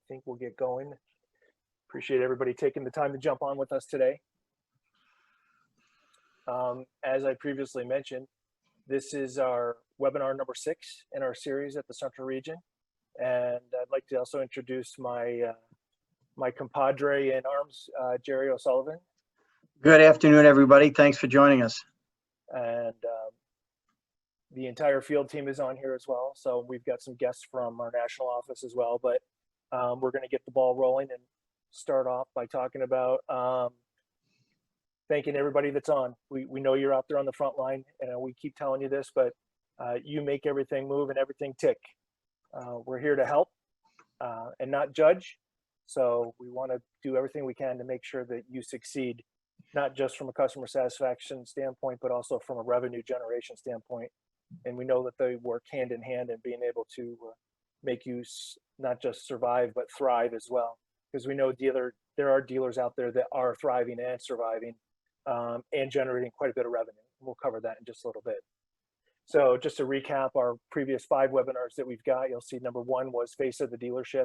think we'll get going. Appreciate everybody taking the time to jump on with us today. As I previously mentioned, this is our webinar number 6 in our series at the Central Region. And I'd like to also introduce my my compadre in arms, Jerry O'Sullivan. Good afternoon, everybody. Thanks for joining us. And the entire field team is on here as well. So we've got some guests from our national office as well, but we're going to get the ball rolling and start off by talking about thanking everybody that's on. We know you're out there on the front line, and we keep telling you this, but you make everything move and everything tick. We're here to help and not judge. So we want to do everything we can to make sure that you succeed, not just from a customer satisfaction standpoint, but also from a revenue generation standpoint. And we know that they work hand in hand in being able to make you not just survive, but thrive as well. Because we know there are dealers out there that are thriving and surviving and generating quite a bit of revenue. We'll cover that in just a little bit. So just to recap our previous 5 webinars that we've got, you'll see number 1 was Face of the Dealership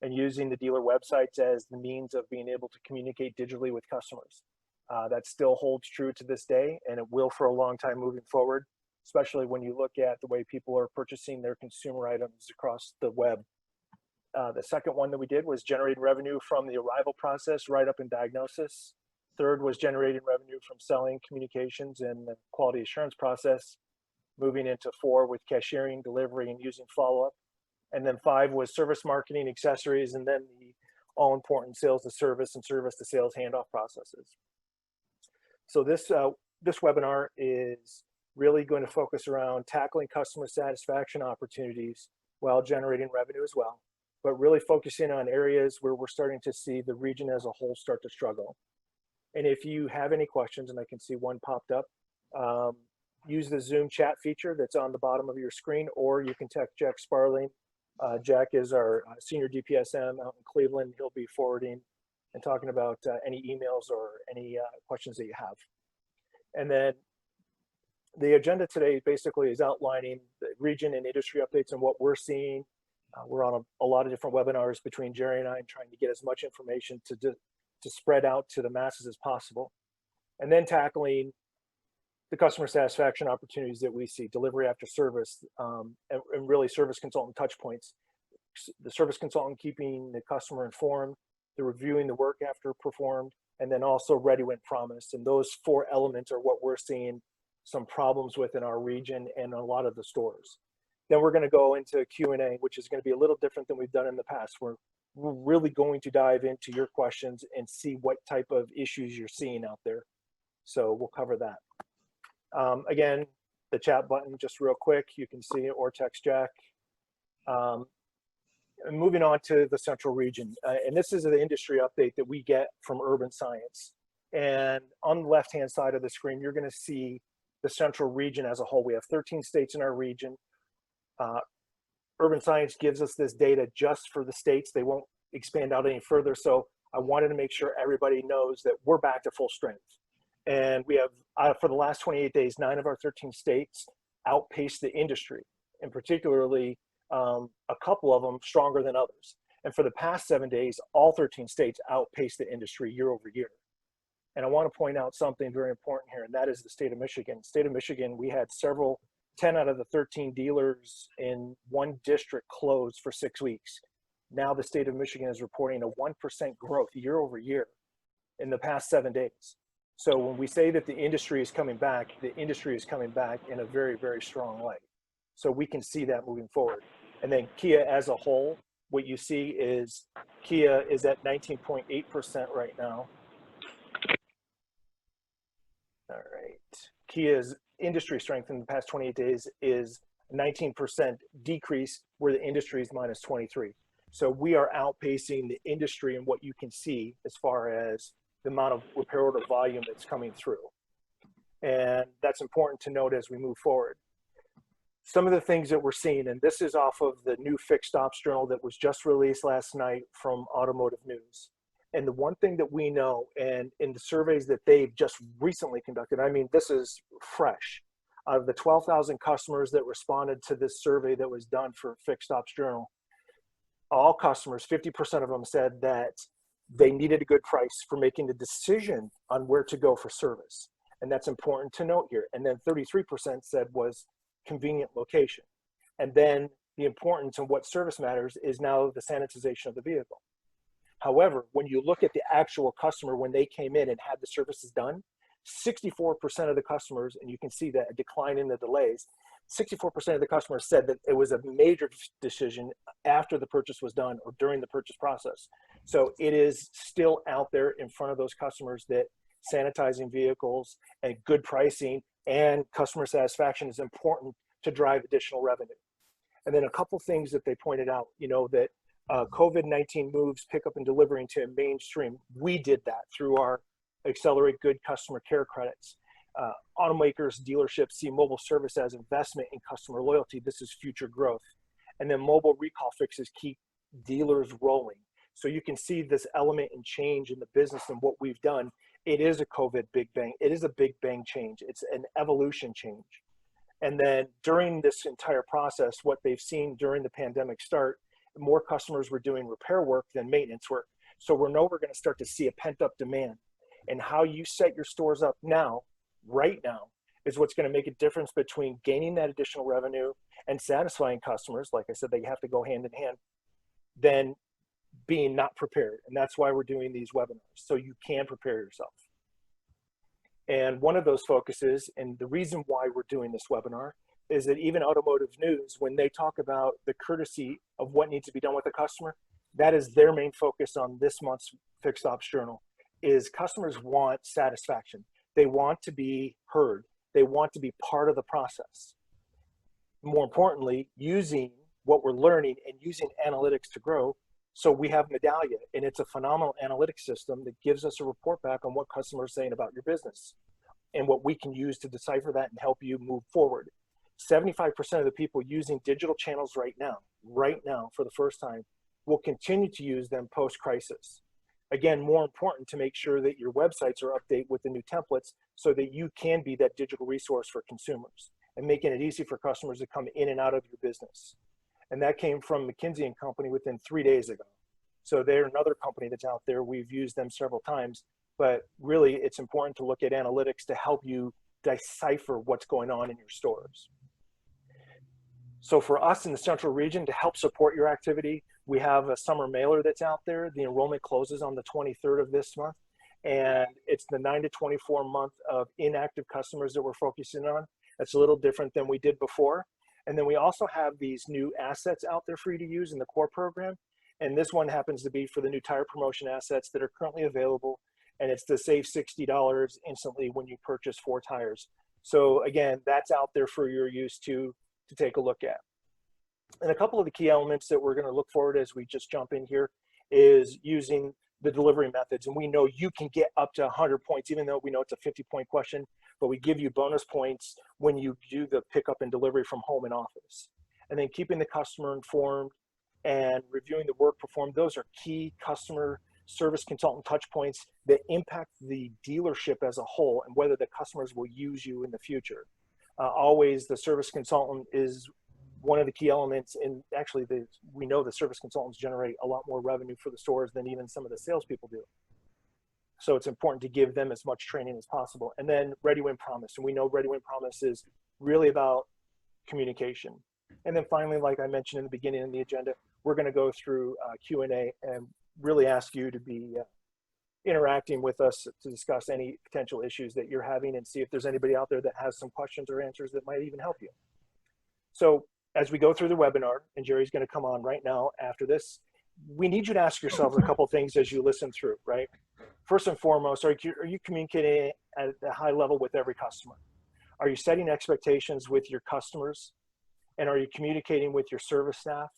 and using the dealer websites as the means of being able to communicate digitally with customers. That still holds true to this day, and it will for a long time moving forward, especially when you look at the way people are purchasing their consumer items across the web. The second one that we did was generating revenue from the arrival process right up in diagnosis. Third was generating revenue from selling, communications, and the quality assurance process. Moving into 4 with cashiering, delivery, and using follow-up. And then 5 was service marketing, accessories, and then the all-important sales to service and service to sales handoff processes. So this webinar is really going to focus around tackling customer satisfaction opportunities while generating revenue as well, but really focusing on areas where we're starting to see the region as a whole start to struggle. And if you have any questions, and I can see one popped up, use the Zoom chat feature that's on the bottom of your screen, or you can text Jack Sparling. Jack is our senior DPSM out in Cleveland. He'll be forwarding and talking about any emails or any questions that you have. And then the agenda today basically is outlining the region and industry updates and what we're seeing. We're on a lot of different webinars between Jerry and I, trying to get as much information to spread out to the masses as possible. And then tackling the customer satisfaction opportunities that we see, delivery after service, and really service consultant touch points. The service consultant keeping the customer informed, the reviewing the work after performed, and then also ready when promised. And those 4 elements are what we're seeing some problems with in our region and a lot of the stores. Then we're going to go into Q&A, which is going to be a little different than we've done in the past. We're really going to dive into your questions and see what type of issues you're seeing out there. So we'll cover that. Again, the chat button, just real quick, you can see it, or text Jack. And moving on to the Central Region, and this is the industry update that we get from Urban Science. And on the left-hand side of the screen, you're going to see the Central Region as a whole. We have 13 states in our region. Urban Science gives us this data just for the states. They won't expand out any further. So I wanted to make sure everybody knows that we're back to full strength. And we have, for the last 28 days, 9 of our 13 states outpaced the industry, and particularly a couple of them stronger than others. And for the past 7 days, all 13 states outpaced the industry year over year. And I want to point out something very important here, and that is the state of Michigan. State of Michigan, we had 10 out of the 13 dealers in one district closed for 6 weeks. Now the state of Michigan is reporting a 1% growth year over year in the past 7 days. So when we say that the industry is coming back, the industry is coming back in a very, very strong way. So we can see that moving forward. And then Kia as a whole, what you see is Kia is at 19.8% right now. All right. Kia's industry strength in the past 28 days is 19% decrease, where the industry is minus 23. So we are outpacing the industry in what you can see as far as the amount of repair order volume that's coming through. And that's important to note as we move forward. Some of the things that we're seeing, and this is off of the new fixed ops journal that was just released last night from Automotive News. And the one thing that we know, and in the surveys that they've just recently conducted, I mean, this is fresh. Out of the 12,000 customers that responded to this survey that was done for Fixed Ops Journal, all customers, 50% of them said that they needed a good price for making the decision on where to go for service. And that's important to note here. And then 33% said was convenient location. And then the importance of what service matters is now the sanitization of the vehicle. However, when you look at the actual customer, when they came in and had the services done, 64% of the customers, and you can see that a decline in the delays, 64% of the customers said that it was a major decision after the purchase was done or during the purchase process. So it is still out there in front of those customers that sanitizing vehicles and good pricing and customer satisfaction is important to drive additional revenue. And then a couple things that they pointed out, that COVID-19 moves pickup and delivery into mainstream. We did that through our Accelerate Good customer care credits. Automakers, dealerships see mobile service as investment in customer loyalty. This is future growth. And then mobile recall fixes keep dealers rolling. So you can see this element and change in the business and what we've done. It is a COVID big bang. It is a big bang change. It's an evolution change. And then during this entire process, what they've seen during the pandemic start, more customers were doing repair work than maintenance work. So we're going to start to see a pent up demand. And how you set your stores up now, right now, is what's going to make a difference between gaining that additional revenue and satisfying customers. Like I said, they have to go hand in hand, than being not prepared. And that's why we're doing these webinars, so you can prepare yourself. And one of those focuses, and the reason why we're doing this webinar, is that even Automotive News, when they talk about the courtesy of what needs to be done with the customer, that is their main focus on this month's Fixed Ops Journal, is customers want satisfaction. They want to be heard. They want to be part of the process. More importantly, using what we're learning and using analytics to grow. So we have Medallia, and it's a phenomenal analytics system that gives us a report back on what customers are saying about your business and what we can use to decipher that and help you move forward. 75% of the people using digital channels right now for the first time, will continue to use them post-crisis. Again, more important to make sure that your websites are updated with the new templates so that you can be that digital resource for consumers and making it easy for customers to come in and out of your business. And that came from McKinsey & Company within 3 days ago. So they're another company that's out there. We've used them several times, but really it's important to look at analytics to help you decipher what's going on in your stores. So for us in the Central Region, to help support your activity, we have a summer mailer that's out there. The enrollment closes on the 23rd of this month, and it's the 9 to 24 month of inactive customers that we're focusing on. That's a little different than we did before. And then we also have these new assets out there for you to use in the core program. And this one happens to be for the new tire promotion assets that are currently available. And it's to save $60 instantly when you purchase 4 tires. So again, that's out there for your use to take a look at. And a couple of the key elements that we're going to look forward as we just jump in here is using the delivery methods. And we know you can get up to 100 points, even though we know it's a 50-point question, but we give you bonus points when you do the pickup and delivery from home and office. And then keeping the customer informed and reviewing the work performed. Those are key customer service consultant touch points that impact the dealership as a whole and whether the customers will use you in the future. Always the service consultant is one of the key elements, and actually we know the service consultants generate a lot more revenue for the stores than even some of the salespeople do. So it's important to give them as much training as possible. And then Ready Win Promise, and we know Ready Win Promise is really about communication. And then finally, like I mentioned in the beginning of the agenda, we're going to go through Q&A and really ask you to be interacting with us to discuss any potential issues that you're having and see if there's anybody out there that has some questions or answers that might even help you. So as we go through the webinar, and Jerry's going to come on right now after this, we need you to ask yourselves a couple things as you listen through, right? First and foremost, are you communicating at a high level with every customer? Are you setting expectations with your customers? And are you communicating with your service staff?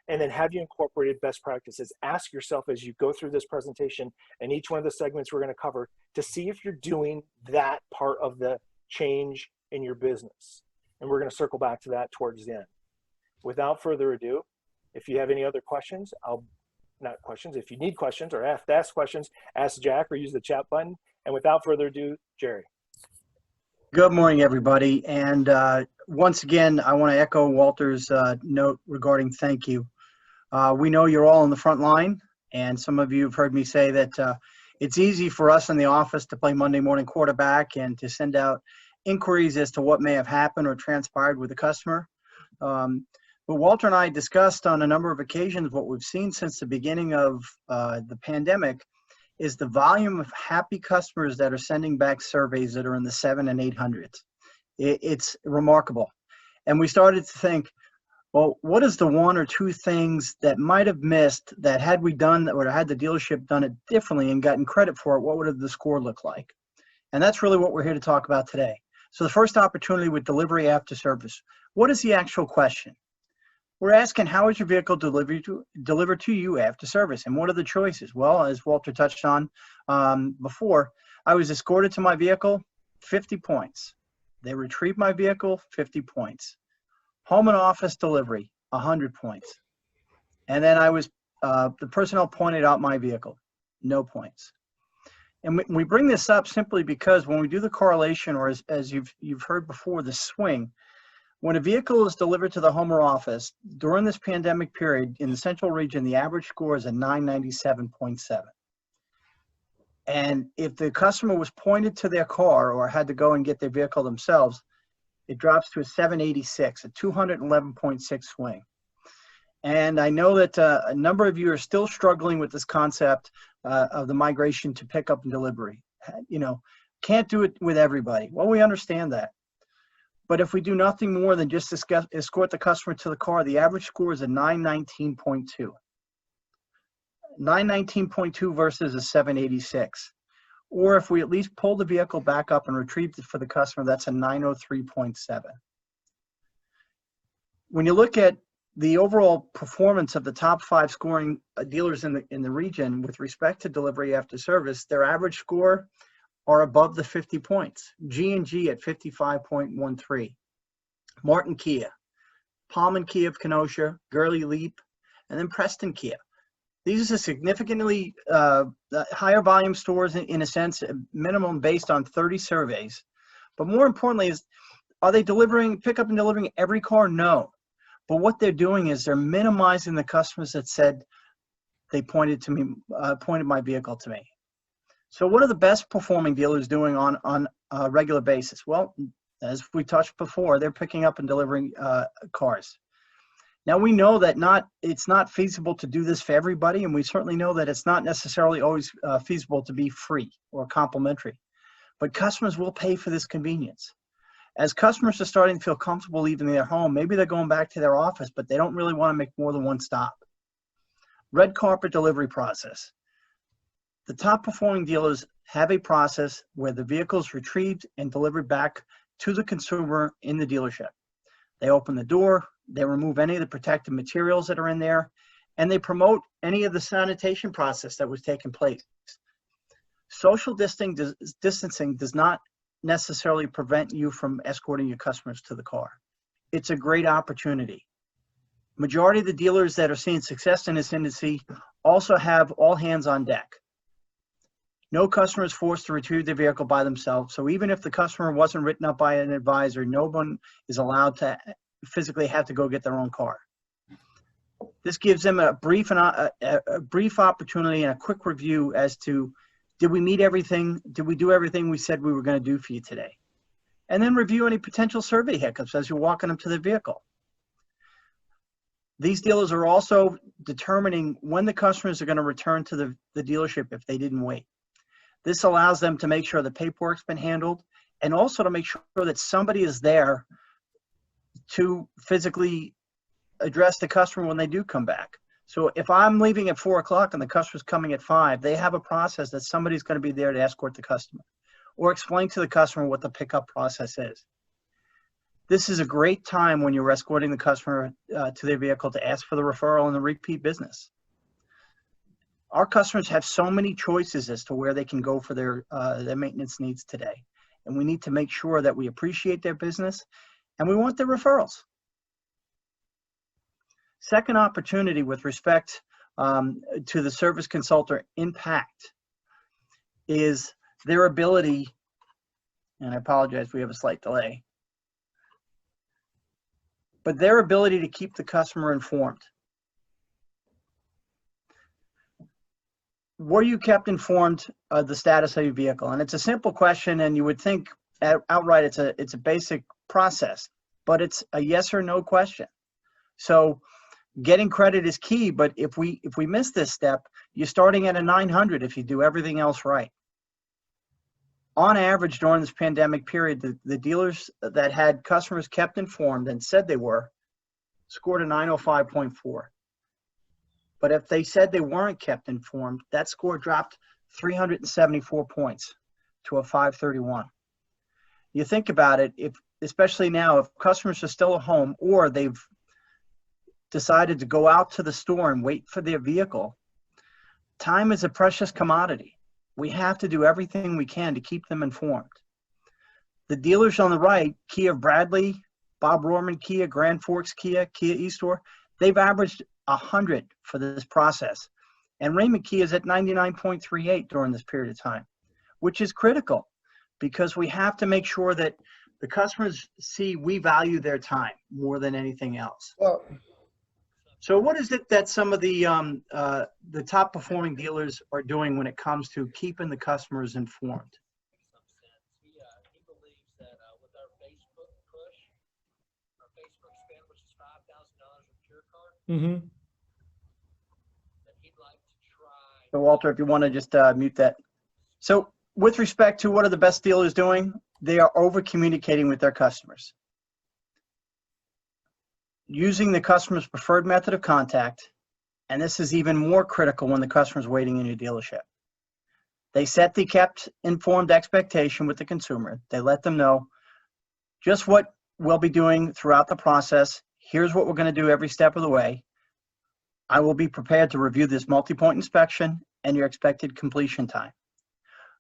And then have you incorporated best practices? Ask yourself as you go through this presentation and each one of the segments we're going to cover to see if you're doing that part of the change in your business. And we're going to circle back to that towards the end. Without further ado, if you have any other questions, if you need questions or have to ask questions, ask Jack or use the chat button. And without further ado, Jerry. Good morning, everybody. And once again, I want to echo Walter's note regarding thank you. We know you're all on the front line, and some of you have heard me say that it's easy for us in the office to play Monday morning quarterback and to send out inquiries as to what may have happened or transpired with the customer. But Walter and I discussed on a number of occasions what we've seen since the beginning of the pandemic is the volume of happy customers that are sending back surveys that are in the 700 and 800s. It's remarkable. And we started to think, well, what is the one or two things that might have missed that had we done or had the dealership done it differently and gotten credit for it, what would have the score look like? And that's really what we're here to talk about today. So the first opportunity with delivery after service. What is the actual question? We're asking, how is your vehicle delivered to you after service? And what are the choices? Well, as Walter touched on before, I was escorted to my vehicle, 50 points. They retrieved my vehicle, 50 points. Home and office delivery, 100 points. And then the personnel pointed out my vehicle, no points. And we bring this up simply because when we do the correlation, or as you've heard before, the swing, when a vehicle is delivered to the home or office during this pandemic period in the central region, the average score is a 997.7. And if the customer was pointed to their car or had to go and get their vehicle themselves, it drops to a 786, a 211.6 swing. And I know that a number of you are still struggling with this concept of the migration to pickup and delivery. You know, can't do it with everybody. Well, we understand that. But if we do nothing more than just escort the customer to the car, the average score is a 919.2. 919.2 versus a 786. Or if we at least pull the vehicle back up and retrieve it for the customer, that's a 903.7. When you look at the overall performance of the top 5 scoring dealers in the region with respect to delivery after service, their average score are above the 50 points. G&G at 55.13. Martin Kia, Palm Kia of Kenosha, Gurley Leap, and then Preston Kia. These are significantly higher volume stores in a sense, minimum based on 30 surveys. But more importantly are they pickup and delivering every car? No. But what they're doing is they're minimizing the customers that said they pointed my vehicle to me. So what are the best performing dealers doing on a regular basis? Well, as we touched before, they're picking up and delivering cars. Now we know that it's not feasible to do this for everybody, and we certainly know that it's not necessarily always feasible to be free or complimentary. But customers will pay for this convenience. As customers are starting to feel comfortable leaving their home, maybe they're going back to their office, but they don't really want to make more than one stop. Red carpet delivery process. The top performing dealers have a process where the vehicle is retrieved and delivered back to the consumer in the dealership. They open the door, they remove any of the protective materials that are in there, and they promote any of the sanitation process that was taking place. Social distancing does not necessarily prevent you from escorting your customers to the car. It's a great opportunity. Majority of the dealers that are seeing success in this industry also have all hands on deck. No customer is forced to retrieve their vehicle by themselves. So even if the customer wasn't written up by an advisor, no one is allowed to physically have to go get their own car. This gives them a brief opportunity and a quick review as to, did we meet everything? Did we do everything we said we were going to do for you today? And then review any potential survey hiccups as you're walking them to the vehicle. These dealers are also determining when the customers are going to return to the dealership if they didn't wait. This allows them to make sure the paperwork's been handled and also to make sure that somebody is there to physically address the customer when they do come back. So if I'm leaving at 4 o'clock and the customer's coming at 5, they have a process that somebody's going to be there to escort the customer or explain to the customer what the pickup process is. This is a great time when you're escorting the customer to their vehicle to ask for the referral and the repeat business. Our customers have so many choices as to where they can go for their maintenance needs today. And we need to make sure that we appreciate their business and we want their referrals. Second opportunity with respect to the service consultant impact is their ability, and I apologize, we have a slight delay, but their ability to keep the customer informed. were you kept informed of the status of your vehicle? And it's a simple question, and you would think outright it's a basic process, but it's a yes or no question. So getting credit is key, but if we miss this step, you're starting at a 900 if you do everything else right. On average, during this pandemic period, the dealers that had customers kept informed and said they were scored a 905.4. But if they said they weren't kept informed, that score dropped 374 points to a 531. You think about it, especially now, if customers are still at home or they've decided to go out to the store and wait for their vehicle, time is a precious commodity. We have to do everything we can to keep them informed. The dealers on the right, Kia of Bradley, Bob Rohrman Kia, Grand Forks Kia, Kia Eastore, they've averaged 100 for this process. And Raymond Kia is at 99.38 during this period of time, which is critical because we have to make sure that the customers see we value their time more than anything else. Well, So what is it that some of the top performing dealers are doing when it comes to keeping the customers informed? He believes that with our Facebook push, our Facebook spend, which is $5,000 with Pure Card, that he'd like to try. So Walter, if you want to just mute that. So with respect to what are the best dealers doing, they are over communicating with their customers. Using the customer's preferred method of contact, and this is even more critical when the customer's waiting in your dealership. They set the kept informed expectation with the consumer. They let them know just what we'll be doing throughout the process. Here's what we're going to do every step of the way. I will be prepared to review this multi-point inspection and your expected completion time.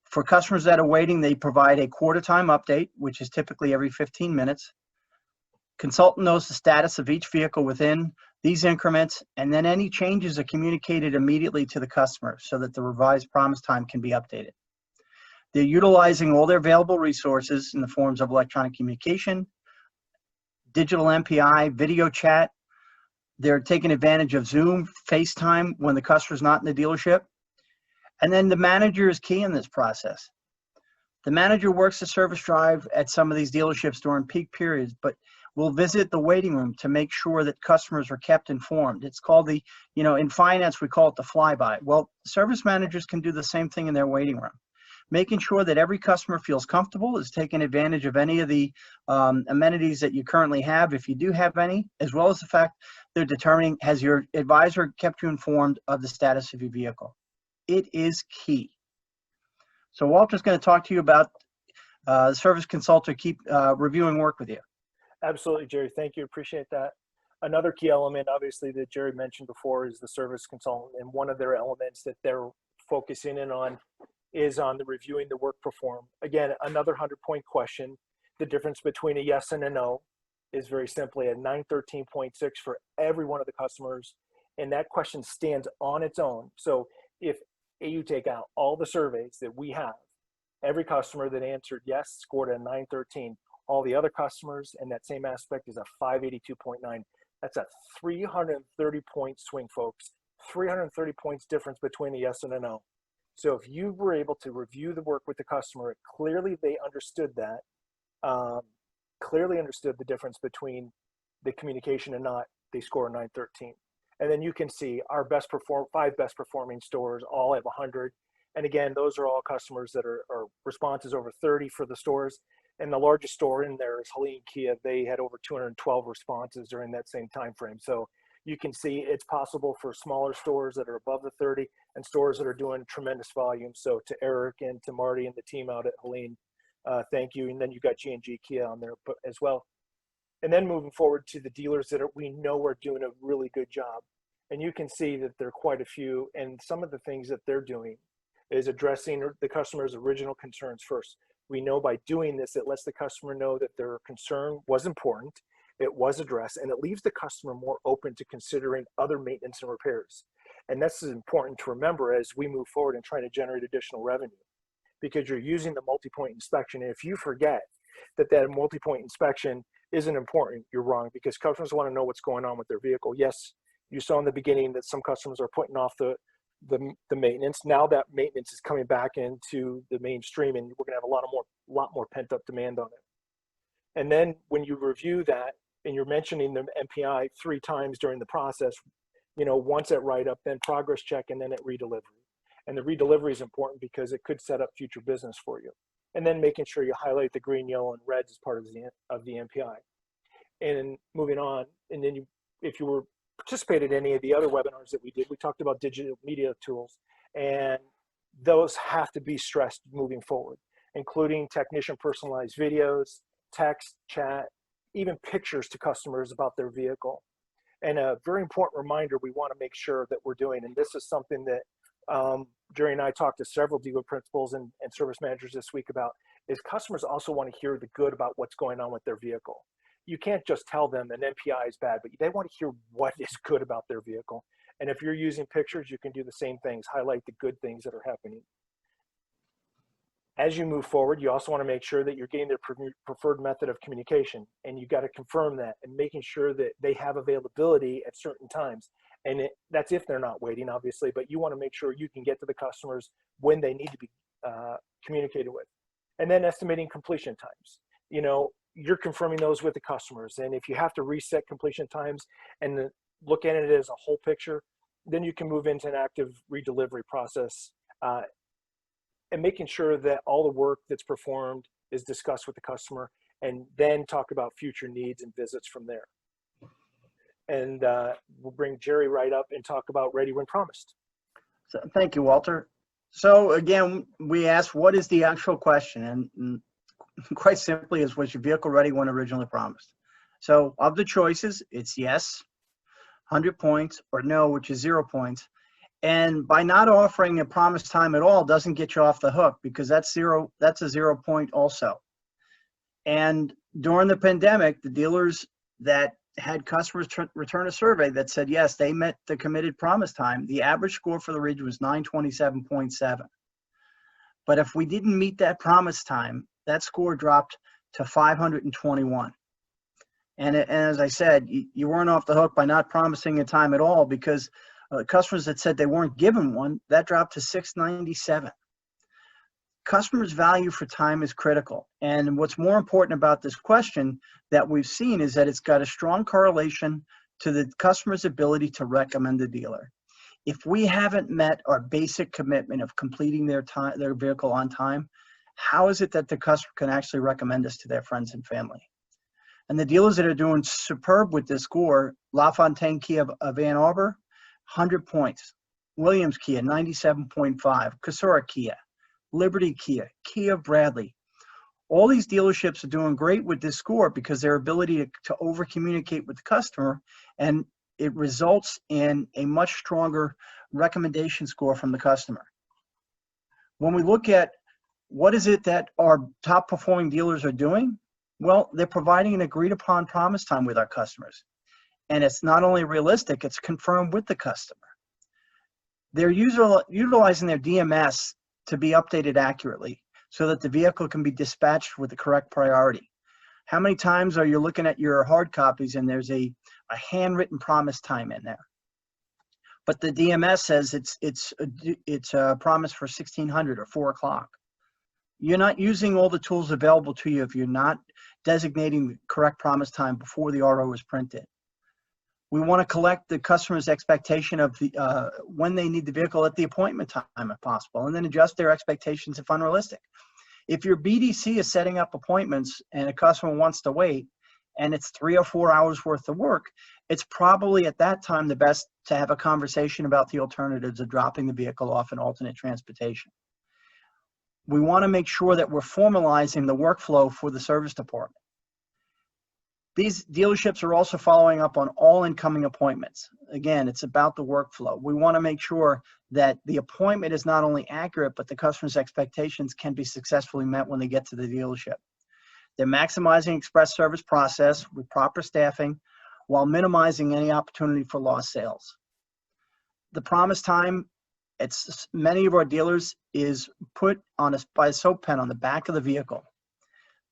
For customers that are waiting, they provide a quarter time update, which is typically every 15 minutes. Consultant knows the status of each vehicle within these increments, and then any changes are communicated immediately to the customer so that the revised promise time can be updated. They're utilizing all their available resources in the forms of electronic communication, digital MPI, video chat. They're taking advantage of Zoom, FaceTime when the customer's not in the dealership. And then the manager is key in this process. The manager works the service drive at some of these dealerships during peak periods, but will visit the waiting room to make sure that customers are kept informed. It's called the, in finance, we call it the flyby. Well, service managers can do the same thing in their waiting room, making sure that every customer feels comfortable, is taking advantage of any of the amenities that you currently have, if you do have any, as well as the fact they're determining, has your advisor kept you informed of the status of your vehicle? It is key. So Walter's going to talk to you about the service consultant keep reviewing work with you. Absolutely, Jerry. Thank you. Appreciate that. Another key element, obviously, that Jerry mentioned before is the service consultant. And one of their elements that they're focusing in on is on the reviewing the work performed. Again, another 100-point question. The difference between a yes and a no is very simply a 913.6 for every one of the customers. And that question stands on its own. So if you take out all the surveys that we have, every customer that answered yes scored a 913. All the other customers in that same aspect is a 582.9. That's a 330 point swing, folks. 330 points difference between a yes and a no. So if you were able to review the work with the customer, clearly they understood that, clearly understood the difference between the communication and not, they score a 913. And then you can see our five best performing stores all have 100. And again, those are all customers that are responses over 30 for the stores. And the largest store in there is Helene Kia. They had over 212 responses during that same time frame. So you can see it's possible for smaller stores that are above the 30 and stores that are doing tremendous volume. So to Eric and to Marty and the team out at Helene, thank you. And then you got G&G Kia on there as well. And then moving forward to the dealers that we know are doing a really good job. And you can see that there are quite a few. And some of the things that they're doing is addressing the customer's original concerns first. We know by doing this, it lets the customer know that their concern was important, it was addressed, and it leaves the customer more open to considering other maintenance and repairs. And this is important to remember as we move forward and try to generate additional revenue, because you're using the multi-point inspection. And if you forget that multi-point inspection isn't important, you're wrong, because customers want to know what's going on with their vehicle. Yes, you saw in the beginning that some customers are putting off the the maintenance. Now that maintenance is coming back into the mainstream, and we're gonna have a lot more pent up demand on it. And then when you review that and you're mentioning the MPI 3 times during the process, once at write up, then progress check, and then at redelivery. And the redelivery is important because it could set up future business for you. And then making sure you highlight the green, yellow, and reds as part of the MPI. And moving on, and then if you were participated in any of the other webinars that we did, we talked about digital media tools, and those have to be stressed moving forward, including technician personalized videos, text, chat, even pictures to customers about their vehicle. And a very important reminder we want to make sure that we're doing, and this is something that Jerry and I talked to several dealer principals and service managers this week about, is customers also want to hear the good about what's going on with their vehicle. You can't just tell them an MPI is bad, but they want to hear what is good about their vehicle. And if you're using pictures, you can do the same things, highlight the good things that are happening. As you move forward, you also want to make sure that you're getting their preferred method of communication, and you got to confirm that and making sure that they have availability at certain times. And that's if they're not waiting, obviously, but you want to make sure you can get to the customers when they need to be communicated with. And then estimating completion times. You're confirming those with the customers. And if you have to reset completion times and look at it as a whole picture, then you can move into an active redelivery process, and making sure that all the work that's performed is discussed with the customer, and then talk about future needs and visits from there. And we'll bring Jerry right up and talk about Ready When Promised. So, thank you, Walter. So again, we asked, what is the actual question? And quite simply, is, was your vehicle ready when originally promised? So of the choices, it's yes, 100 points, or no, which is 0 points. And by not offering a promised time at all doesn't get you off the hook, because that's a 0 point also. And during the pandemic, the dealers that had customers return a survey that said, yes, they met the committed promise time, the average score for the region was 927.7. But if we didn't meet that promise time, that score dropped to 521. And as I said, you weren't off the hook by not promising a time at all, because customers that said they weren't given one, that dropped to 697. Customers' value for time is critical. And what's more important about this question that we've seen is that it's got a strong correlation to the customer's ability to recommend a dealer. If we haven't met our basic commitment of completing their vehicle on time, how is it that the customer can actually recommend us to their friends and family? And the dealers that are doing superb with this score, LaFontaine Kia of Ann Arbor, 100 points. Williams Kia, 97.5. Casura Kia, Liberty Kia, Kia Bradley. All these dealerships are doing great with this score because their ability to over-communicate with the customer, and it results in a much stronger recommendation score from the customer. When we look at what is it that our top performing dealers are doing, well, they're providing an agreed upon promise time with our customers. And it's not only realistic, it's confirmed with the customer. They're utilizing their DMS to be updated accurately so that the vehicle can be dispatched with the correct priority. How many times are you looking at your hard copies and there's a handwritten promise time in there? But the DMS says it's a promise for 1600 or 4 o'clock. You're not using all the tools available to you if you're not designating the correct promise time before the RO is printed. We want to collect the customer's expectation of the when they need the vehicle at the appointment time, if possible, and then adjust their expectations if unrealistic. If your BDC is setting up appointments and a customer wants to wait, and it's 3 or 4 hours worth of work, it's probably at that time the best to have a conversation about the alternatives of dropping the vehicle off in alternate transportation. We want to make sure that we're formalizing the workflow for the service department. These dealerships are also following up on all incoming appointments. Again, it's about the workflow. We want to make sure that the appointment is not only accurate, but the customer's expectations can be successfully met when they get to the dealership. They're maximizing express service process with proper staffing while minimizing any opportunity for lost sales. The promise time, it's many of our dealers, is put on by a soap pen on the back of the vehicle.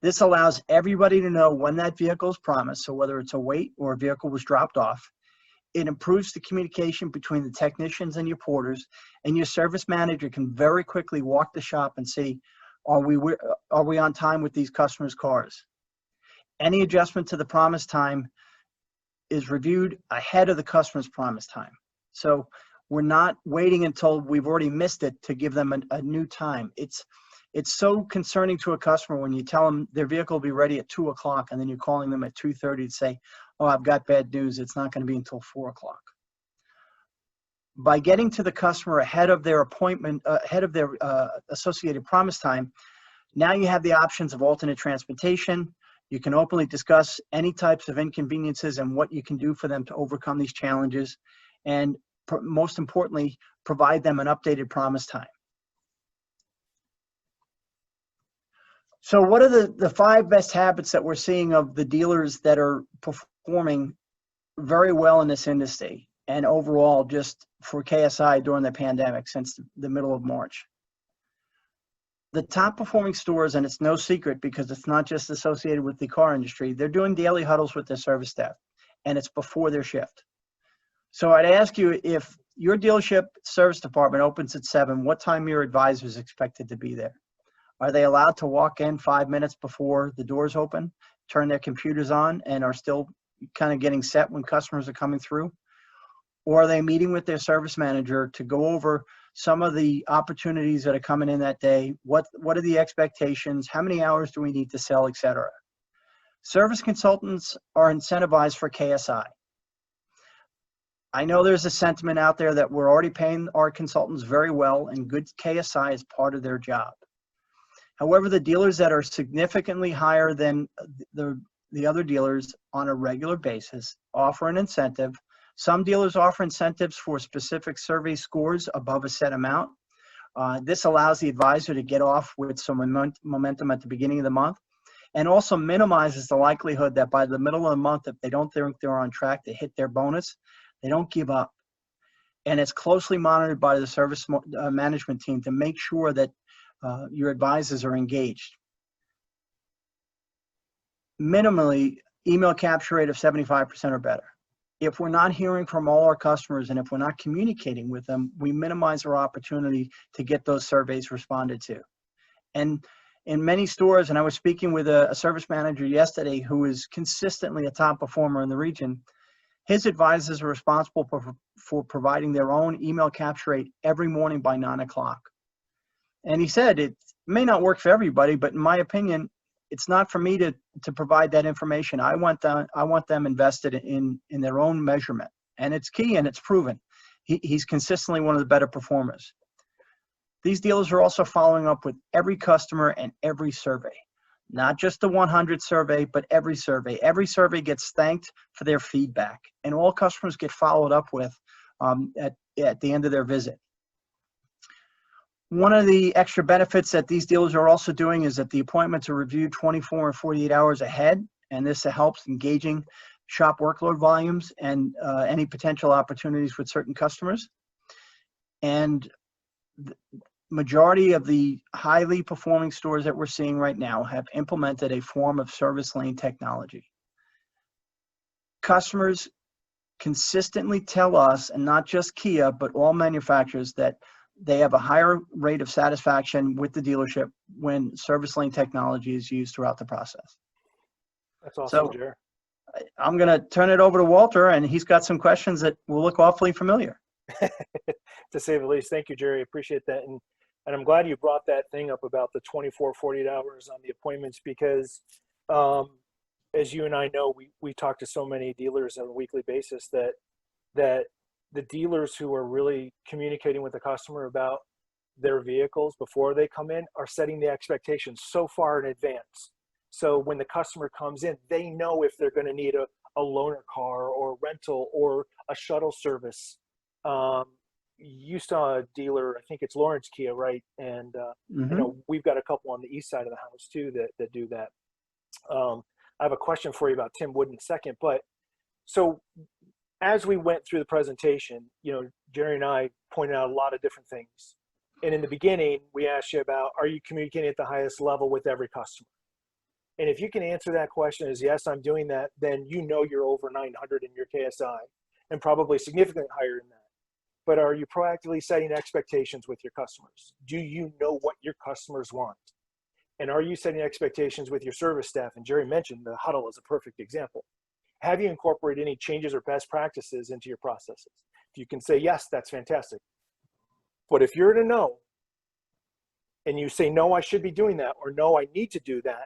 This allows everybody to know when that vehicle is promised, so whether it's a wait or a vehicle was dropped off. it improves the communication between the technicians and your porters, and your service manager can very quickly walk the shop and see, are we on time with these customers' cars? Any adjustment to the promise time is reviewed ahead of the customer's promise time. So we're not waiting until we've already missed it to give them a new time. It's so concerning to a customer when you tell them their vehicle will be ready at 2 o'clock and then you're calling them at 2:30 to say, oh, I've got bad news. It's not going to be until 4 o'clock. By getting to the customer ahead of their appointment, ahead of their associated promise time, now you have the options of alternate transportation. You can openly discuss any types of inconveniences and what you can do for them to overcome these challenges. And most importantly, provide them an updated promise time. So what are the 5 best habits that we're seeing of the dealers that are performing very well in this industry and overall just for KSI during the pandemic since the middle of March? The top performing stores, and it's no secret because it's not just associated with the car industry, they're doing daily huddles with their service staff, and it's before their shift. So I'd ask you, if your dealership service department opens at 7, what time your advisor is expected to be there? Are they allowed to walk in 5 minutes before the doors open, turn their computers on, and are still kind of getting set when customers are coming through? Or are they meeting with their service manager to go over some of the opportunities that are coming in that day? What are the expectations? How many hours do we need to sell, et cetera? Service consultants are incentivized for KSI. I know there's a sentiment out there that we're already paying our consultants very well, and good KSI is part of their job. However, the dealers that are significantly higher than the other dealers on a regular basis offer an incentive. Some dealers offer incentives for specific survey scores above a set amount. This allows the advisor to get off with some momentum at the beginning of the month, and also minimizes the likelihood that by the middle of the month, if they don't think they're on track to hit their bonus, they don't give up. And it's closely monitored by the service management team to make sure that your advisors are engaged. Minimally, email capture rate of 75% or better. If we're not hearing from all our customers and if we're not communicating with them, we minimize our opportunity to get those surveys responded to. And in many stores, and I was speaking with a service manager yesterday who is consistently a top performer in the region, his advisors are responsible for providing their own email capture rate every morning by 9 o'clock. And he said it may not work for everybody, but in my opinion, it's not for me to provide that information. I want them invested in their own measurement, and it's key and it's proven. He's consistently one of the better performers. These dealers are also following up with every customer and every survey, not just the 100 survey, but every survey. Every survey gets thanked for their feedback, and all customers get followed up with at the end of their visit. One of the extra benefits that these dealers are also doing is that the appointments are reviewed 24 and 48 hours ahead, and this helps engaging shop workload volumes and any potential opportunities with certain customers. And the majority of the highly performing stores that we're seeing right now have implemented a form of service lane technology. Customers consistently tell us, and not just Kia, but all manufacturers, that they have a higher rate of satisfaction with the dealership when service lane technology is used throughout the process. That's awesome, So, Jerry. I'm going to turn it over to Walter, and he's got some questions that will look awfully familiar. To say the least. Thank you, Jerry. Appreciate that. And I'm glad you brought that thing up about the 24, 48 hours on the appointments, because as you and I know, we talk to so many dealers on a weekly basis that the dealers who are really communicating with the customer about their vehicles before they come in are setting the expectations so far in advance. So when the customer comes in, they know if they're going to need a loaner car or rental or a shuttle service. You saw a dealer, I think it's Lawrence Kia, right? And you know, we've got a couple on the east side of the house too that do that. I have a question for you about Tim Wood in a second, but so as we went through the presentation, you know, Jerry and I pointed out a lot of different things. And in the beginning, we asked you about, are you communicating at the highest level with every customer? And if you can answer that question as yes, I'm doing that, then you know you're over 900 in your KSI. and probably significantly higher than that. But are you proactively setting expectations with your customers? Do you know what your customers want? And are you setting expectations with your service staff? And Jerry mentioned the huddle is a perfect example. Have you incorporated any changes or best practices into your processes? If you can say yes, that's fantastic. But if you're in a no, and you say, no, I should be doing that, or no, I need to do that,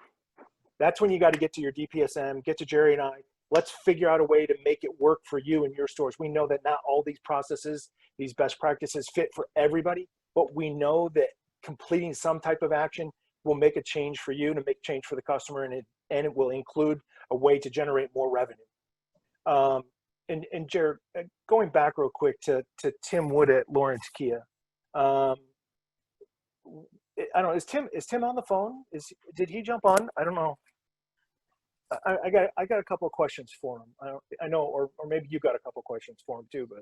that's when you got to get to your DPSM, get to Jerry and I. Let's figure out a way to make it work for you and your stores. We know that not all these processes, these best practices fit for everybody, but we know that completing some type of action will make a change for you, to make change for the customer, and it will include a way to generate more revenue. And Jared, going back real quick to Tim Wood at Lawrence Kia. I don't know, is Tim on the phone? Did he jump on? I don't know. I got a couple of questions for him. I know, or maybe you got a couple of questions for him too, but.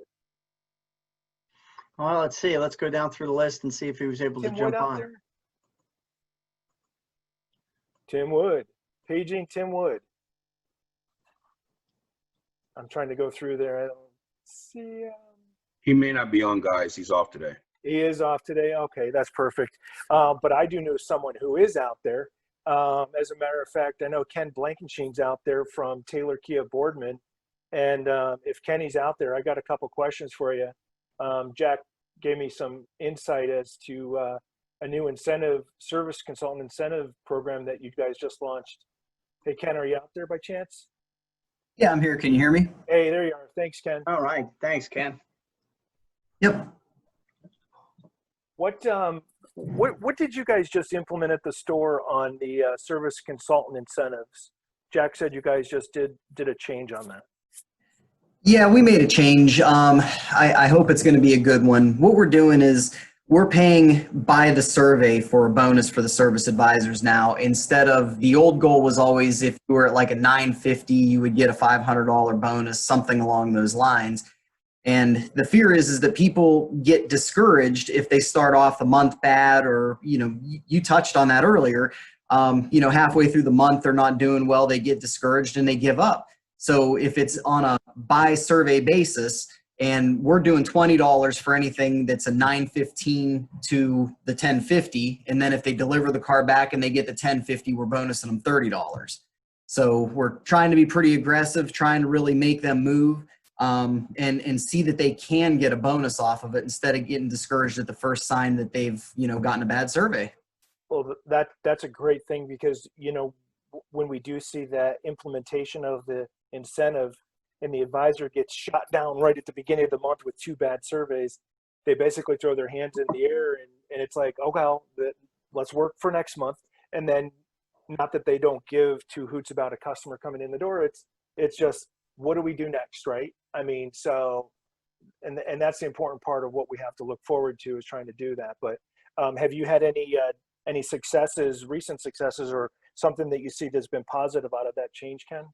Well, let's see. Let's go down through the list and see if he was able to Tim jump Wood out on. there? Tim Wood, paging Tim Wood. I'm trying to go through there. I don't see him. He may not be on, guys. He's off today. He is off today. Okay, that's perfect. But I do know someone who is out there. As a matter of fact, I know Ken Blankenshein's out there from Taylor Kia Boardman. And if Kenny's out there, I got a couple questions for you. Jack gave me some insight as to a new service consultant incentive program that you guys just launched. Hey, Ken, are you out there by chance? Yeah, I'm here. Can you hear me? Hey, there you are. Thanks, Ken. All right. Thanks, Ken. Yep. What did you guys just implement at the store on the service consultant incentives? Jack said you guys just did a change on that. Yeah, we made a change. I hope it's going to be a good one. What we're doing is we're paying by the survey for a bonus for the service advisors now. Instead of, the old goal was always if you were at like a 950, you would get a $500 bonus, something along those lines. And the fear is that people get discouraged if they start off the month bad, or, you touched on that earlier. Halfway through the month, they're not doing well, they get discouraged and they give up. So if it's on a by survey basis, and we're doing $20 for anything that's a 915 to the 1050, and then if they deliver the car back and they get the 1050, we're bonusing them $30. So we're trying to be pretty aggressive, trying to really make them move. And see that they can get a bonus off of it instead of getting discouraged at the first sign that they've, gotten a bad survey. Well, that's a great thing, because, when we do see that implementation of the incentive and the advisor gets shot down right at the beginning of the month with 2 bad surveys, they basically throw their hands in the air and it's like, oh, well, let's work for next month. And then, not that they don't give 2 hoots about a customer coming in the door. It's just, what do we do next, right? I mean, so, and that's the important part of what we have to look forward to, is trying to do that. But have you had any successes, recent successes, or something that you see that's been positive out of that change, Ken?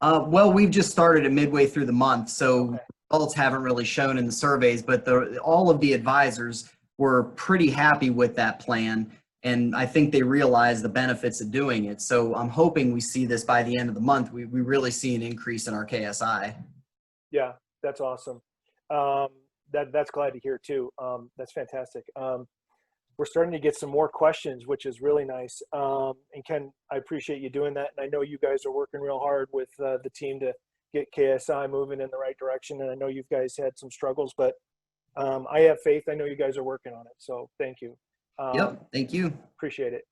Well, we've just started it midway through the month, so results haven't really shown in the surveys, but all of the advisors were pretty happy with that plan. And I think they realize the benefits of doing it. So I'm hoping we see this by the end of the month. We really see an increase in our KSI. Yeah, that's awesome. That's glad to hear too. That's fantastic. We're starting to get some more questions, which is really nice. And Ken, I appreciate you doing that. And I know you guys are working real hard with the team to get KSI moving in the right direction. And I know you guys had some struggles, but I have faith. I know you guys are working on it. So thank you. Yep, thank you. Appreciate it.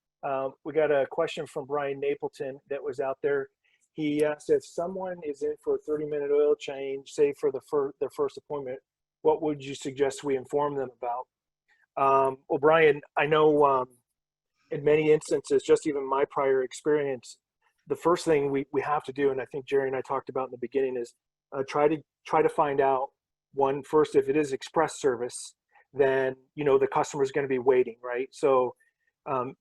We got a question from Brian Napleton that was out there. He asked, if someone is in for a 30-minute oil change, say for their first appointment, what would you suggest we inform them about? Well, Brian, I know in many instances, just even my prior experience, the first thing we have to do, and I think Jerry and I talked about in the beginning, is try to find out, one, first, if it is express service, then the customer is going to be waiting, right? So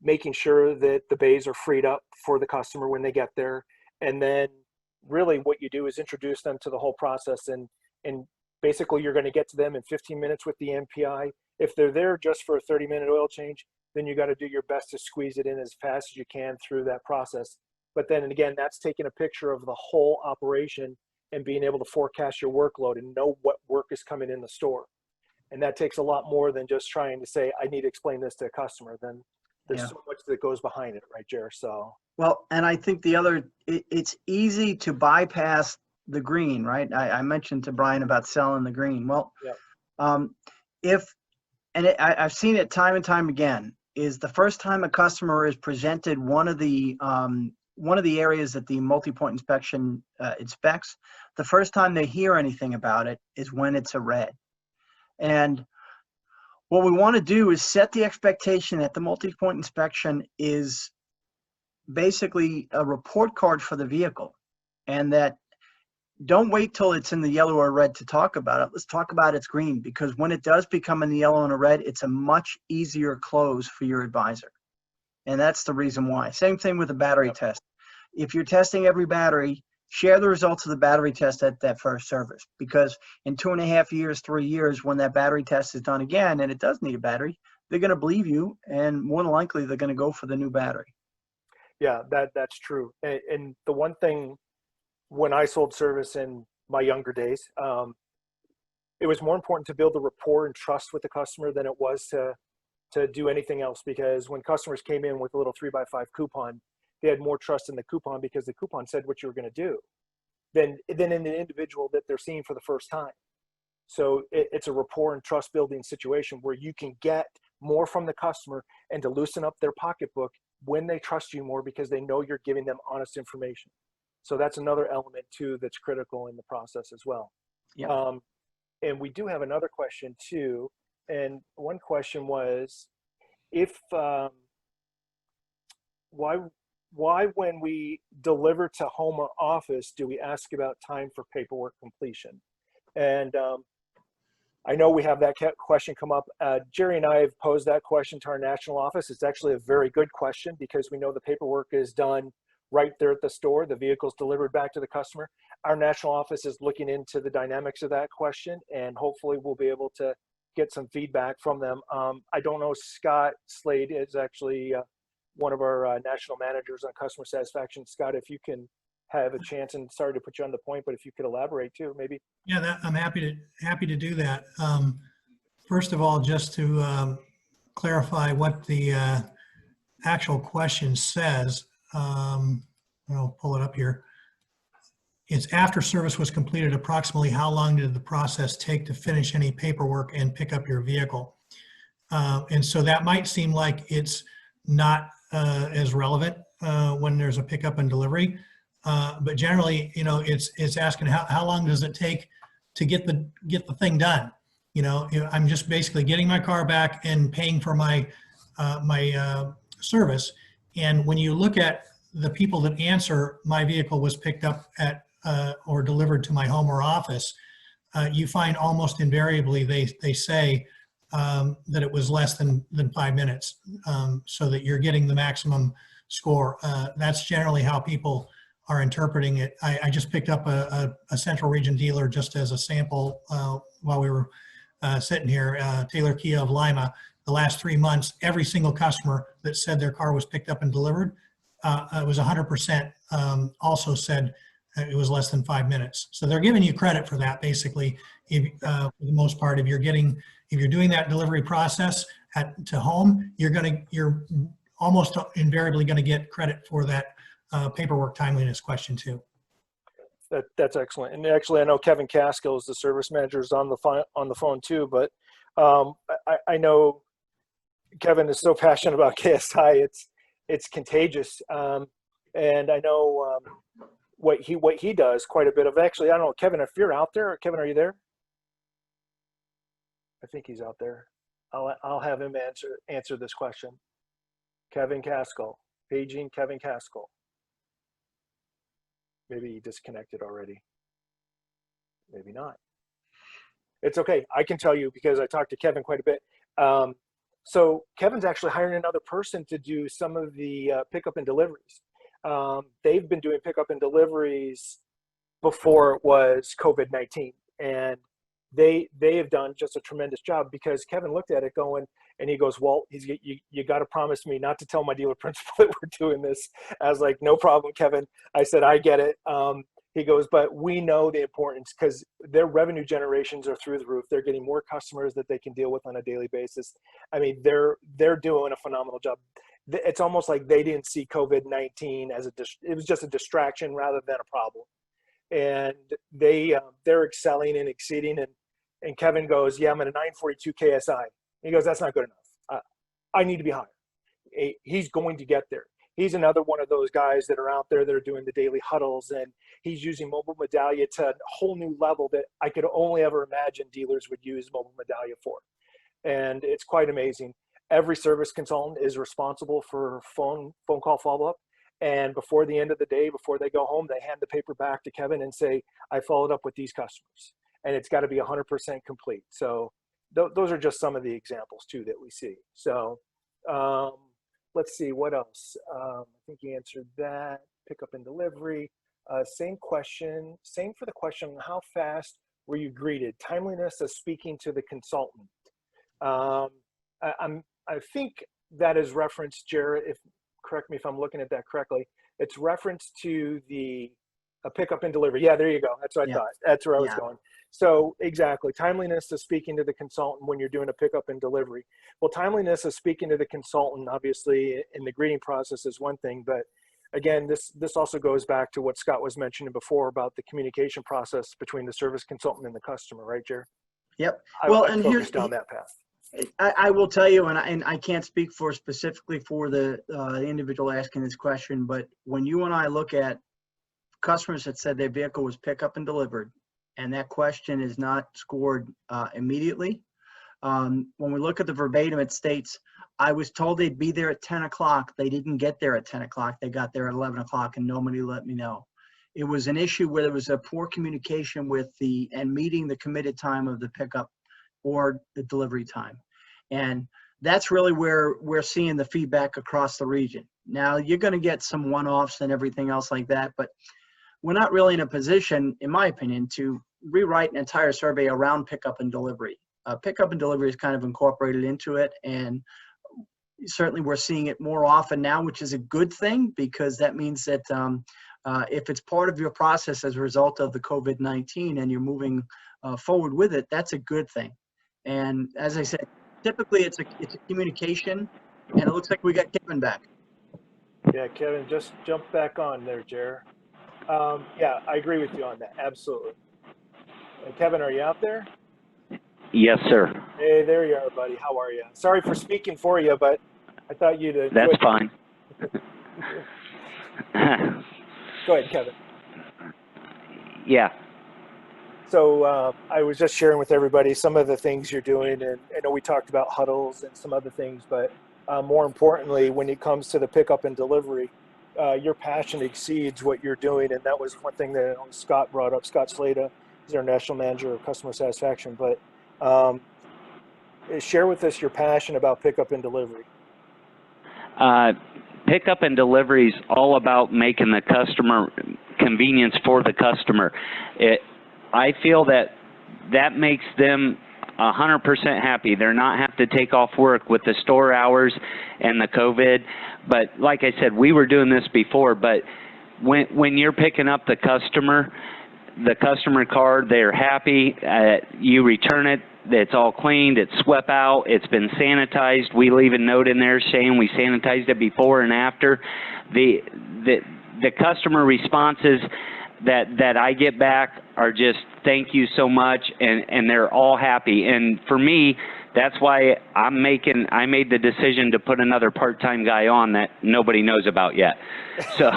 making sure that the bays are freed up for the customer when they get there, and then really what you do is introduce them to the whole process, and basically you're going to get to them in 15 minutes with the MPI. If they're there just for a 30-minute oil change, then you got to do your best to squeeze it in as fast as you can through that process. But then again, that's taking a picture of the whole operation and being able to forecast your workload and know what work is coming in the store. And that takes a lot more than just trying to say, I need to explain this to a customer. Then there's so much that goes behind it, right, Jer? So. Well, and I think it's easy to bypass the green, right? I mentioned to Brian about selling the green. Well, I've seen it time and time again, is the first time a customer is presented one of the areas that the multi-point inspection inspects, the first time they hear anything about it is when it's a red. And what we want to do is set the expectation that the multi-point inspection is basically a report card for the vehicle, and that don't wait till it's in the yellow or red to talk about it. Let's talk about its green, because when it does become in the yellow and a red, it's a much easier close for your advisor. And that's the reason why. Same thing with the battery test. If you're testing every battery, share the results of the battery test at that first service, because in 2.5 years, 3 years, when that battery test is done again and it does need a battery, they're going to believe you, and more than likely they're going to go for the new battery. Yeah, that's true. And the one thing, when I sold service in my younger days, it was more important to build the rapport and trust with the customer than it was to do anything else. Because when customers came in with a little 3x5 coupon, they had more trust in the coupon because the coupon said what you were going to do than in the individual that they're seeing for the first time. So it's a rapport and trust building situation where you can get more from the customer and to loosen up their pocketbook when they trust you more, because they know you're giving them honest information. So that's another element too that's critical in the process as well. Yeah. And we do have another question too. And one question was, if why when we deliver to home or office do we ask about time for paperwork completion? And I know we have that question come up. Jerry and I have posed that question to our national office. It's actually a very good question, because we know the paperwork is done right there at the store. The vehicle's delivered back to the customer. Our national office is looking into the dynamics of that question, and hopefully we'll be able to get some feedback from them. I don't know, Scott Slade is actually one of our national managers on customer satisfaction. Scott, if you can have a chance, and sorry to put you on the point, but if you could elaborate too, maybe. Yeah, I'm happy to do that. First of all, just to clarify what the actual question says, I'll pull it up here. It's after service was completed, approximately how long did the process take to finish any paperwork and pick up your vehicle? And so that might seem like it's not as relevant when there's a pickup and delivery. But generally, it's asking how long does it take to get the thing done? I'm just basically getting my car back and paying for my service. And when you look at the people that answer, my vehicle was picked up at or delivered to my home or office, you find almost invariably they say that it was less than 5 minutes, so that you're getting the maximum score. That's generally how people are interpreting it. I just picked up a Central Region dealer just as a sample while we were sitting here, Taylor Kia of Lima. The last 3 months, every single customer that said their car was picked up and delivered, it was 100% also said it was less than 5 minutes. So they're giving you credit for that, basically, for the most part. If you're doing that delivery process to home, you're almost invariably going to get credit for that paperwork timeliness question too. That's excellent. And actually, I know Kevin Caskill is the service manager, is on the phone too. But I know Kevin is so passionate about KSI, it's contagious. And I know what he does quite a bit of. Actually, I don't know, Kevin, if you're out there. Kevin, are you there? I think he's out there. I'll have him answer this question. Kevin Caskill, paging Kevin Caskill. Maybe he disconnected already. Maybe not. It's okay. I can tell you because I talked to Kevin quite a bit. So Kevin's actually hiring another person to do some of the pickup and deliveries. They've been doing pickup and deliveries before it was COVID-19, and they have done just a tremendous job, because Kevin looked at it going, and he goes, "Walt, you got to promise me not to tell my dealer principal that we're doing this." I was like, "No problem, Kevin." I said, "I get it." He goes, but we know the importance because their revenue generations are through the roof. They're getting more customers that they can deal with on a daily basis. I mean, they're doing a phenomenal job. It's almost like they didn't see COVID-19 as it was just a distraction rather than a problem. And they're excelling and exceeding. And Kevin goes, yeah, I'm at a 942 KSI. He goes, that's not good enough. I need to be higher. He's going to get there. He's another one of those guys that are out there that are doing the daily huddles, and he's using mobile Medallia to a whole new level that I could only ever imagine dealers would use mobile Medallia for. And it's quite amazing. Every service consultant is responsible for phone call follow-up. And before the end of the day, before they go home, they hand the paper back to Kevin and say, I followed up with these customers. And it's got to be 100% complete. So those are just some of the examples too that we see. So let's see, what else? I think you answered that. Pickup and delivery. Same question, same for the question, how fast were you greeted? Timeliness of speaking to the consultant. I think that is referenced, Jared, correct me if I'm looking at that correctly. It's reference to the pickup and delivery. Yeah, there you go. That's what I thought. That's where I was going. So exactly, timeliness of speaking to the consultant when you're doing a pickup and delivery. Well, timeliness of speaking to the consultant, obviously, in the greeting process is one thing, but again, this also goes back to what Scott was mentioning before about the communication process between the service consultant and the customer, right, Jared? Yep. Well, and here's down that path. I will tell you, and I can't speak specifically for the individual asking this question, but when you and I look at customers that said their vehicle was picked up and delivered, and that question is not scored immediately, when we look at the verbatim, it states, I was told they'd be there at 10 o'clock. They didn't get there at 10 o'clock. They got there at 11 o'clock and nobody let me know. It was an issue where there was a poor communication and meeting the committed time of the pickup or the delivery time. And that's really where we're seeing the feedback across the region. Now, you're going to get some one-offs and everything else like that, but we're not really in a position, in my opinion, to rewrite an entire survey around pickup and delivery. Pickup and delivery is kind of incorporated into it, and certainly we're seeing it more often now, which is a good thing, because that means that if it's part of your process as a result of the COVID-19 and you're moving forward with it, that's a good thing. And as I said, typically it's a communication, and it looks like we got Kevin back. Yeah, Kevin, just jump back on there, Jared. Yeah, I agree with you on that. Absolutely. Kevin, are you out there? Yes, sir. Hey, there you are, buddy. How are you? Sorry for speaking for you, but I thought you'd. That's fine. Go ahead, Kevin. Yeah. So I was just sharing with everybody some of the things you're doing, and I know we talked about huddles and some other things, but more importantly, when it comes to the pickup and delivery, your passion exceeds what you're doing, and that was one thing that Scott brought up. Scott Slada is our national manager of customer satisfaction, but share with us your passion about pickup and delivery. Pickup and delivery is all about making the customer convenience for the customer. I feel that makes them 100% happy. They're not have to take off work with the store hours and the COVID. But like I said, we were doing this before, but when you're picking up the customer car, they're happy, you return it, it's all cleaned, it's swept out, it's been sanitized. We leave a note in there saying we sanitized it before and after. The customer responses that I get back are just thank you so much, and they're all happy. And for me, that's why I made the decision to put another part-time guy on that nobody knows about yet. So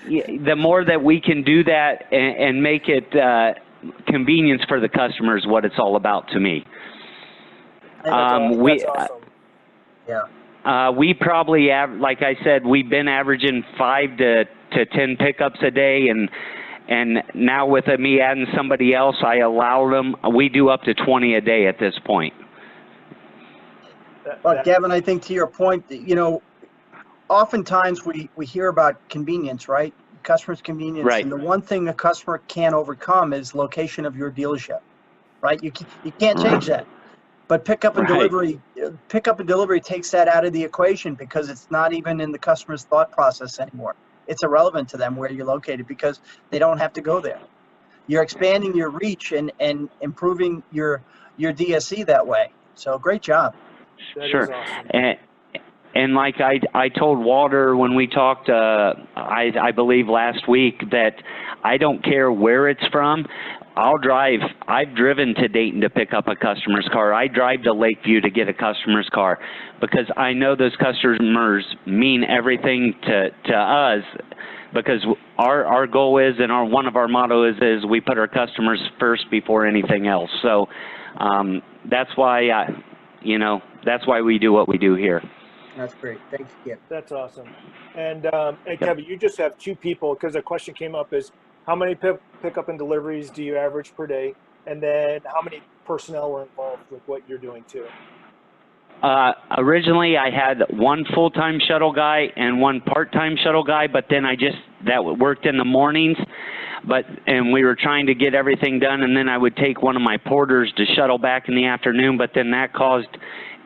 the more that we can do that and make it convenience for the customer is what it's all about to me. That's awesome. Yeah. We probably, like I said, we've been averaging 5 to 10 pickups a day, and now with me adding somebody else, I allow them. We do up to 20 a day at this point. But Gavin, I think to your point, oftentimes we hear about convenience, right? Customer's convenience. Right. And the one thing a customer can't overcome is location of your dealership, right? You can't change that. But pickup and delivery takes that out of the equation because it's not even in the customer's thought process anymore. it's irrelevant to them where you're located because they don't have to go there. You're expanding your reach and improving your DSC that way. So great job. That is Sure. awesome. And like I told Walter when we talked, I believe last week, that I don't care where it's from. I'll drive. I've driven to Dayton to pick up a customer's car. I drive to Lakeview to get a customer's car because I know those customers mean everything to us, because our goal is, and one of our motto is we put our customers first before anything else. So that's why that's why we do what we do here. That's great. Thanks, Kip. That's awesome. And Kevin, you just have 2 people, because a question came up is, how many pickup and deliveries do you average per day? And then how many personnel are involved with what you're doing too? Originally, I had 1 full-time shuttle guy and 1 part-time shuttle guy, but then that worked in the mornings. And we were trying to get everything done, and then I would take one of my porters to shuttle back in the afternoon, but then that caused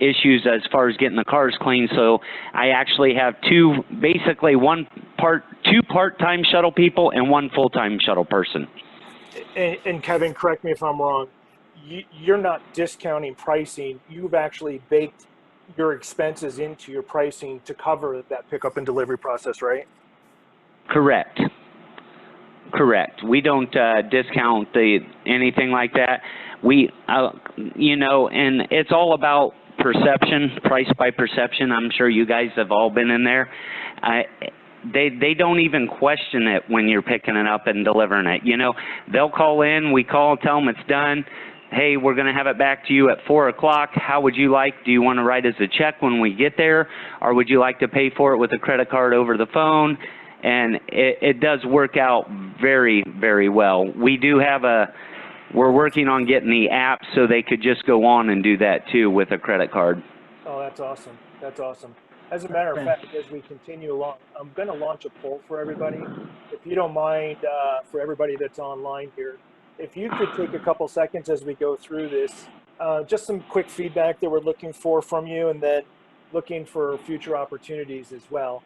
issues as far as getting the cars clean. So I actually have 2 part-time shuttle people and 1 full-time shuttle person. And Kevin, correct me if I'm wrong, you're not discounting pricing. You've actually baked your expenses into your pricing to cover that pickup and delivery process, right? Correct. We don't discount anything like that. We, and it's all about perception, price by perception. I'm sure you guys have all been in there. They don't even question it when you're picking it up and delivering it. They'll call in, we call, tell them it's done. Hey, we're going to have it back to you at 4 o'clock. How would you like? Do you want to write us a check when we get there? Or would you like to pay for it with a credit card over the phone? And it does work out very, very well. We're working on getting the app so they could just go on and do that too with a credit card. Oh, that's awesome. That's awesome. As a matter of fact, as we continue along, I'm going to launch a poll for everybody. If you don't mind, for everybody that's online here, if you could take a couple seconds as we go through this, just some quick feedback that we're looking for from you, and then looking for future opportunities as well.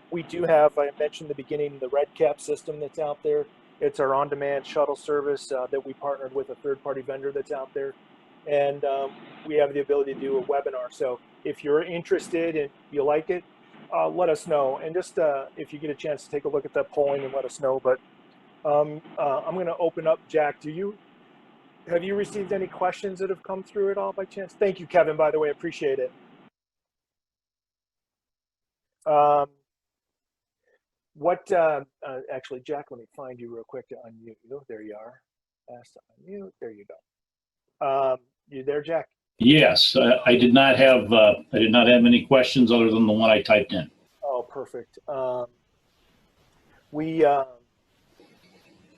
We do have, I mentioned in the beginning, the Red Cap system that's out there. It's our on-demand shuttle service that we partnered with a third-party vendor that's out there. And we have the ability to do a webinar. So if you're interested and you like it, let us know. And just if you get a chance to take a look at that polling and let us know. But I'm going to open up. Jack, have you received any questions that have come through at all by chance? Thank you, Kevin, by the way. Appreciate it. Actually, Jack, let me find you real quick to unmute you. There you are. Ask to unmute. There you go. You there, Jack? Yes, I did not have any questions other than the one I typed in. Oh, perfect.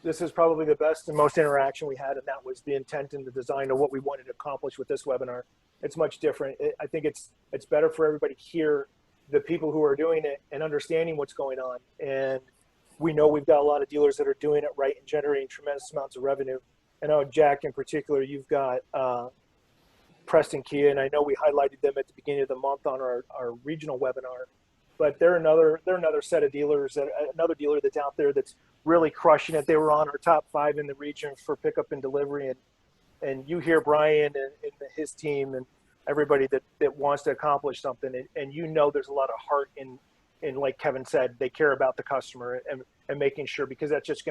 This is probably the best and most interaction we had, and that was the intent and the design of what we wanted to accomplish with this webinar. It's much different. I think it's better for everybody to hear the people who are doing it and understanding what's going on. And we know we've got a lot of dealers that are doing it right and generating tremendous amounts of revenue. I know, Jack, in particular, you've got Preston Kia, and I know we highlighted them at the beginning of the month on our regional webinar. But they're another set of dealers, another dealer that's out there that's really crushing it. They were on our top 5 in the region for pickup and delivery. And you hear Brian and his team and everybody that wants to accomplish something, and there's a lot of heart in like Kevin said, they care about the customer and making sure, because that's just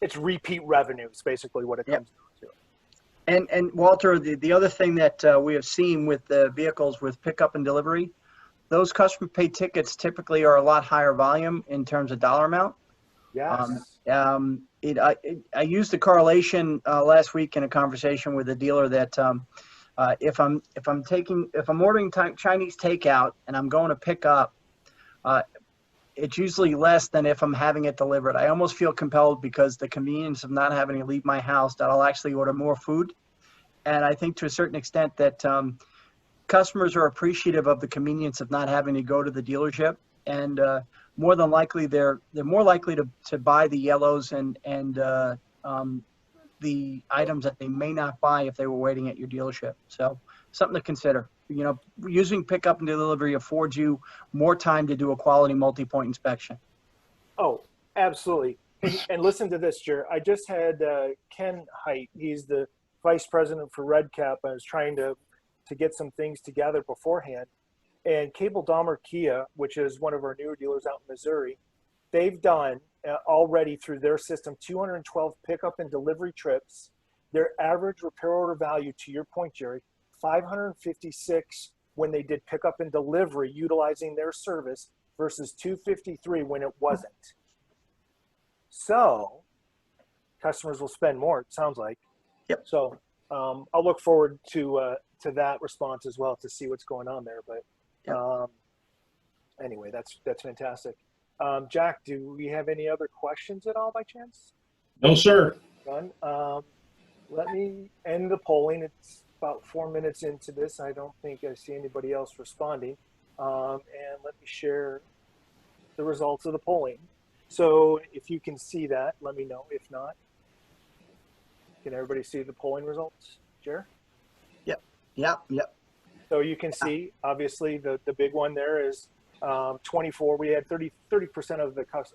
it's repeat revenue is basically what it comes down to. And Walter, the other thing that we have seen with the vehicles with pickup and delivery, those customer pay tickets typically are a lot higher volume in terms of dollar amount. Yes. I used the correlation last week in a conversation with a dealer that if I'm ordering Chinese takeout and I'm going to pick up, it's usually less than if I'm having it delivered. I almost feel compelled, because the convenience of not having to leave my house, that I'll actually order more food. And I think to a certain extent that customers are appreciative of the convenience of not having to go to the dealership, and more than likely they're more likely to buy the yellows and the items that they may not buy if they were waiting at your dealership. So something to consider. Using pickup and delivery affords you more time to do a quality multi-point inspection. Oh, absolutely. And listen to this, Jer. I just had Ken Height. He's the vice president for RedCap. I was trying to get some things together beforehand. And Cable Dahmer Kia, which is one of our newer dealers out in Missouri, they've done already through their system 212 pickup and delivery trips. Their average repair order value, to your point, Jerry, 556 when they did pickup and delivery utilizing their service versus 253 when it wasn't. So customers will spend more, it sounds like. Yep. So I'll look forward to that response as well to see what's going on there. But Yep. Anyway, that's fantastic. Jack, do we have any other questions at all by chance? No, sir. None. Let me end the polling. It's about 4 minutes into this. I don't think I see anybody else responding. And let me share the results of the polling. So if you can see that, let me know. If not, can everybody see the polling results, Jer? Yep. So you can see, obviously, the big one there is 24. We had 30%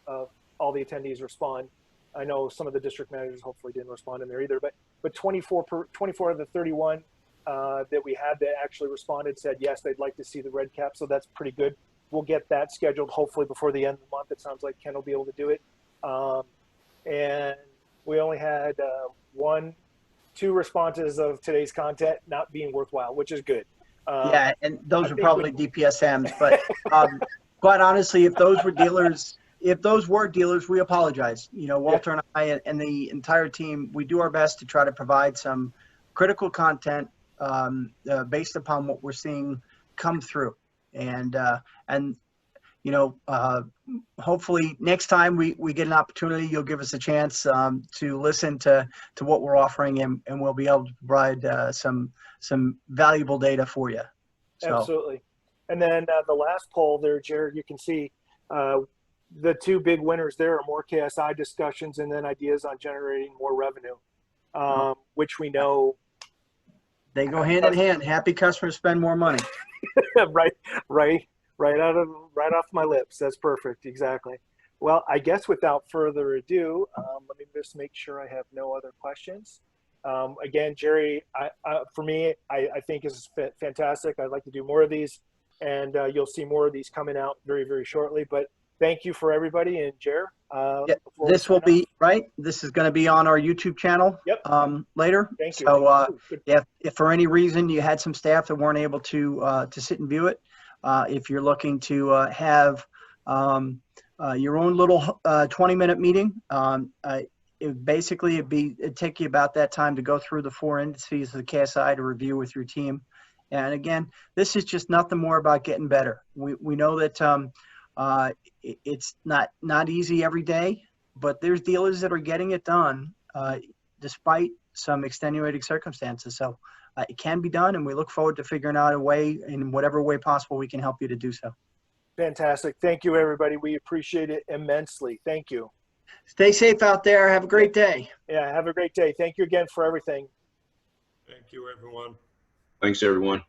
of all the attendees respond. I know some of the district managers hopefully didn't respond in there either, but 24 of the 31 that we had that actually responded said yes, they'd like to see the red cap. So that's pretty good. We'll get that scheduled hopefully before the end of the month. It sounds like Ken will be able to do it. And we only had 2 responses of today's content not being worthwhile, which is good. Yeah, and those I are think probably DPSMs, but quite honestly, if those were dealers, we apologize. You know, Walter and I and the entire team, we do our best to try to provide some critical content based upon what we're seeing come through. And you know, hopefully next time we get an opportunity, you'll give us a chance to listen to what we're offering, and we'll be able to provide some valuable data for you. So. Absolutely. And then the last poll there, Jared, you can see the 2 big winners there are more KSI discussions and then ideas on generating more revenue, which we know. They go hand in hand. Happy customers spend more money. right off my lips. That's perfect. Exactly. Well, I guess without further ado, let me just make sure I have no other questions. Again, Jerry, for me, I think is fantastic. I'd like to do more of these, and you'll see more of these coming out very, very shortly. But thank you for everybody. And Jer, this will be right. This is going to be on our YouTube channel. Yep. Later. Thank you. So if for any reason you had some staff that weren't able to sit and view it, if you're looking to have your own little 20-minute meeting, it'd take you about that time to go through the 4 indices of the KSI to review with your team. And again, this is just nothing more about getting better. We know that it's not easy every day, but there's dealers that are getting it done despite some extenuating circumstances. So it can be done, and we look forward to figuring out a way, in whatever way possible, we can help you to do so. Fantastic. Thank you, everybody. We appreciate it immensely. Thank you. Stay safe out there. Have a great day. Yeah, have a great day. Thank you again for everything. Thank you, everyone. Thanks, everyone.